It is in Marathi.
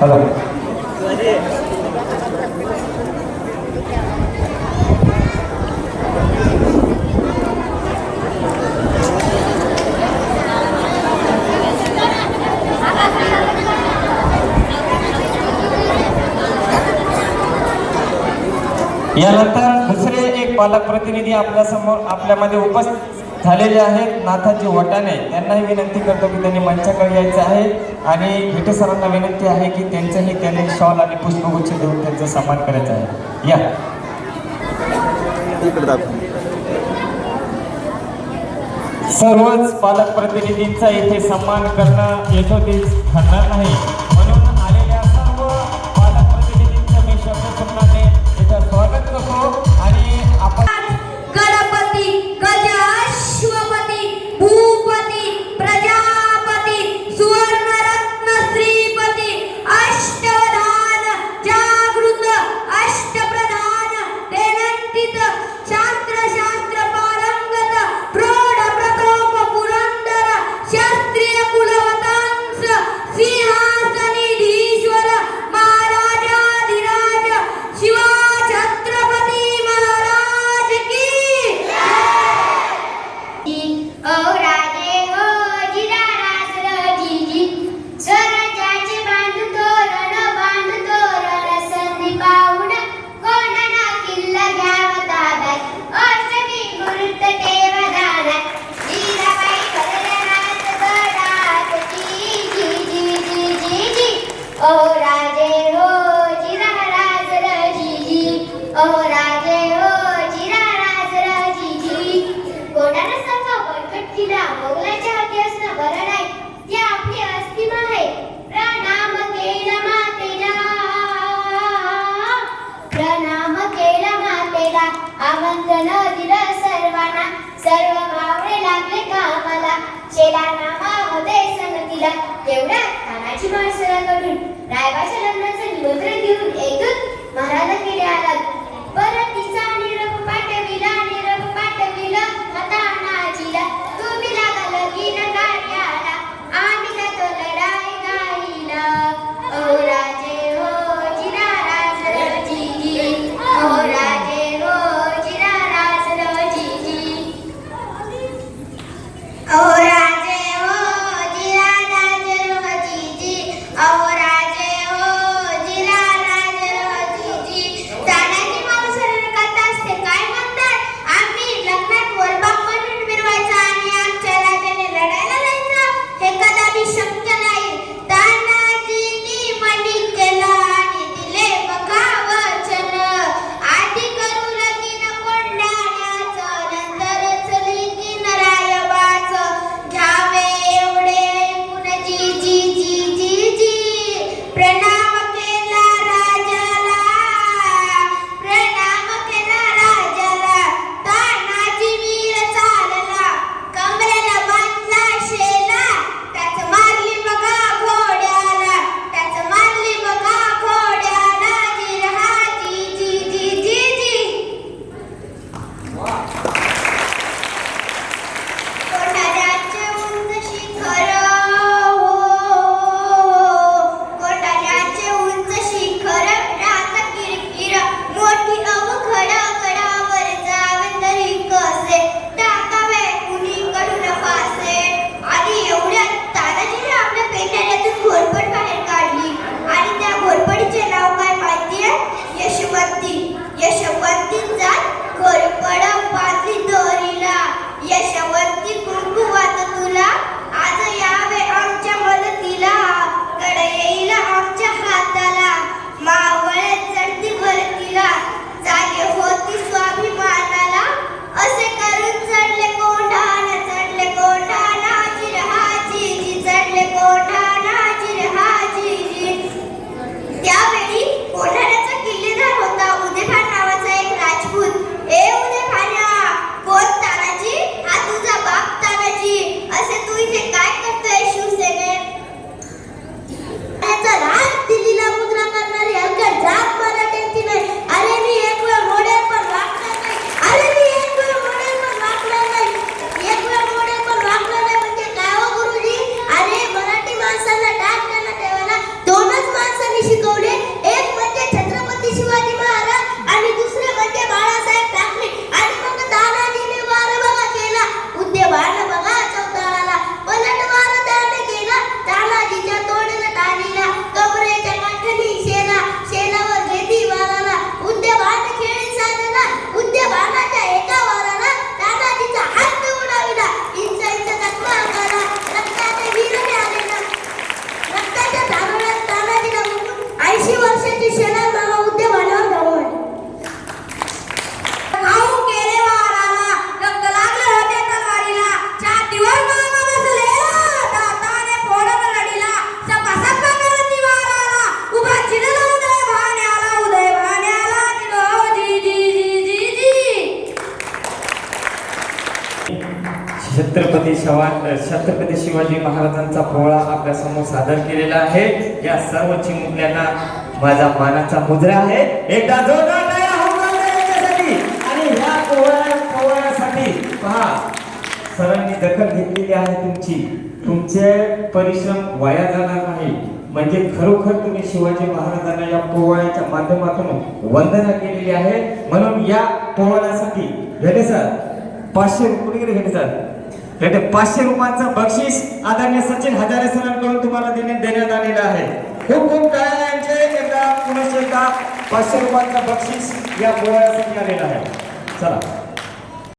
हॅलो. यानंतर दुसरे एक पालक प्रतिनिधी आपल्या समोर आपल्यामध्ये उपस्थित झालेले आहेत, नाथाजी वटाणे. त्यांनाही विनंती करतो की त्यांनी मंचाकडे यायचं आहे आणि विटे सरांना विनंती आहे की त्यांच्याही त्यांनी शॉल आणि पुष्पगुच्छ देऊन त्यांचा सन्मान करायचा आहे. या सर्वच पालक प्रतिनिधींचा इथे सन्मान करणं यशोदीच ठरणार नाही, म्हणून आलेल्या सर्व पालक प्रतिनिधींचं मी शब्दसन्मानाने इथं स्वागत करतो. आणि आपण गणपती गजाश्वपती भूपती प्रजापती सुवर्णरत्न श्रीपती अष्टवधान जागृत अष्टप्रधान तेनंतित शास्त्र शास्त्र पारंगत प्रौढ प्रताप पुरंदर शास्त्रीय कुलवतांस सिंहासनीधीश्वर महाराजाधिराज शिवा छत्रपती महाराज की ओ राजे हो जिरा रासर जीजी स्वराज्याचे बांधू तोरण संधी पाहून कोणाला किल्ला घ्यावा ताब्यात अष्टमी मुहूर्त ठेवा दारात जिजाबाई भरल्या रात गडात जी ओ राजे हो जिरा रासर जीजी ओ राजे हो जिरा रासर जीजी कोणाला सांगा बळकट किल्ला मोगलाच्या हाती असणं बरं नाही, ती आपली अस्तिमा आहे. प्रणाम केला मातेला, प्रणाम केला मातेला, आमंत्रण दिलं सर्वांना, सर्व मावळे लागले कामाला. शेला नामामध्ये संगतीला तेवढ्या तानाजी माणसाकडून रायबाच्या लग्नाचं निमंत्रण घेऊन एक दूत महाराजांकडे आला. परतीचा निरोप पाठविला हातानाजीला, तुम्ही लागा लगीन कार्याला, आम्ही जातो लढाई गाईला. ओ राजे हो जिरा रासर जीजी ओ राजे हो जिरा रासर जीजी ओ राजे हो जिरा रासर जीजी ओ राजे हो जिरा रासर जीजी छत्रपती शिवाजी महाराजांचा पोळा आपल्या समोर सादर केलेला आहे. या सर्व चिमुकल्यांना माझा मानाचा मुद्रा आहे. एकदा जोरदार टाळ्या होऊ द्या यांच्यासाठी. आणि ह्या पोळ्यासाठी पहा सरांनी दखल घेतलेली आहे तुमची. तुमचे परिश्रम वाया जाणार नाही. म्हणजे खरोखर तुम्ही शिवाजी महाराजांना या पोवाड्याच्या माध्यमातून वंदना केलेली आहे. म्हणून या पोवाड्यासाठी घेते सर 500 रुपये घेते सर. 500 रुपयांचं बक्षीस आदरणीय सचिन हजारे सरांकडून तुम्हाला देण्यात आलेलं आहे. खूप खूप टाळ्या यांचे. एकदा पुन्हा एकदा 500 रुपयांचं बक्षीस या पोवाड्यासाठी आलेलं आहे. चला.